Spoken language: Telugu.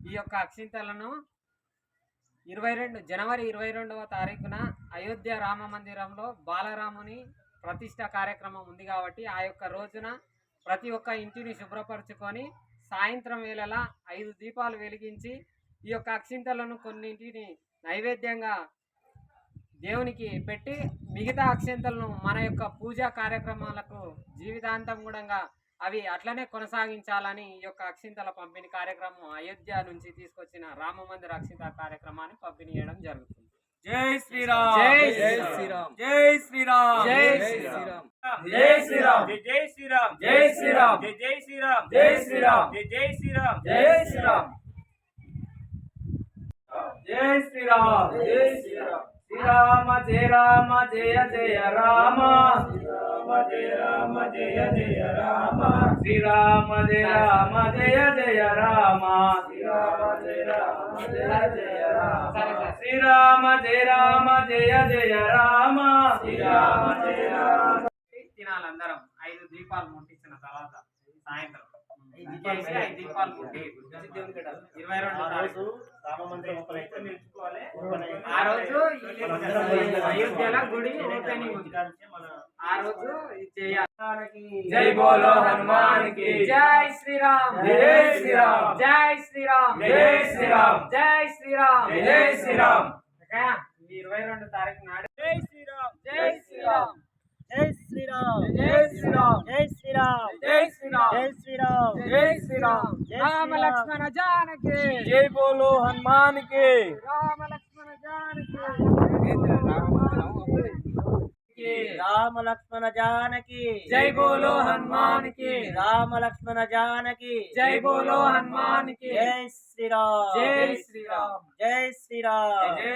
ఈ యొక్క అక్షింతలను జనవరి 22వ తారీఖున అయోధ్య రామ మందిరంలో బాలరాముని ప్రతిష్ట కార్యక్రమం ఉంది కాబట్టి ఆ యొక్క రోజున ప్రతి ఒక్క ఇంటిని శుభ్రపరచుకొని సాయంత్రం వేళలా 5 దీపాలు వెలిగించి ఈ యొక్క అక్షింతలను కొన్నింటిని నైవేద్యంగా దేవునికి పెట్టి మిగతా అక్షింతలను మన యొక్క పూజా కార్యక్రమాలకు జీవితాంతం కూడా అవి అట్లనే కొనసాగించాలని ఈ యొక్క అక్షింతల పంపిణీ కార్యక్రమం అయోధ్య నుంచి తీసుకొచ్చిన రామ మందిర అక్షింత కార్యక్రమాన్ని పంపిణీ చేయడం జరుగుతుంది. జై శ్రీరామ్, జై శ్రీరామ్, జై శ్రీరామ్, జై శ్రీరామ్, జై శ్రీరామ్, జై శ్రీరామ్, జై శ్రీరామ్, జై శ్రీరామ్, జై శ్రీరామ్, జై శ్రీరామ్, జై శ్రీరామ్, జై శ్రీరామ్, జై శ్రీరామ్. శ్రీరామ జయ రామ జయ జయ రామ, శ్రీరామ జయ రామ జయ జయ రామ, శ్రీరామ జయ రామ జయ జయ రామ, శ్రీరామ జయ రామ జయ జయ రామ, శ్రీరామ జయ రామ జయ జయ రామ, శ్రీరామ జయ రామ. తినాలందరం 5 దీపాలు ముట్టించిన తర్వాత సాయంత్రం 5 దీపాలు ముట్టి 22 తారీఖు ఆ రోజు అయోధ్యలో గుడి ఓపెనింగ్ ఉంది. ఆ రోజు జై బోలో హనుమాన్ కి, జై శ్రీరామ్, జై శ్రీరామ్, జై శ్రీరామ్, జై శ్రీరామ్, జై శ్రీరామ్, జై శ్రీరామ్. 22 తారీఖు నాడు జై శ్రీరామ్, జై శ్రీరామ్, జై శ్రీరామ్, జై శ్రీరామ్, జై శ్రీరామ్, జై శ్రీరామ్, జై శ్రీరామ్, జై శ్రీరామ్. రామ లక్ష్మణ జానకి, జై బోలో హనుమాన్ కి, రామ లక్ష్మణ జానకి, రామ లక్ష్మణ జానకి, జై బోలో హనుమాన్ కి, రామ లక్ష్మణ జానకి, జై బోలో హనుమాన్ కి, జై శ్రీరామ్, జై శ్రీరామ్, జై శ్రీరామ్, జై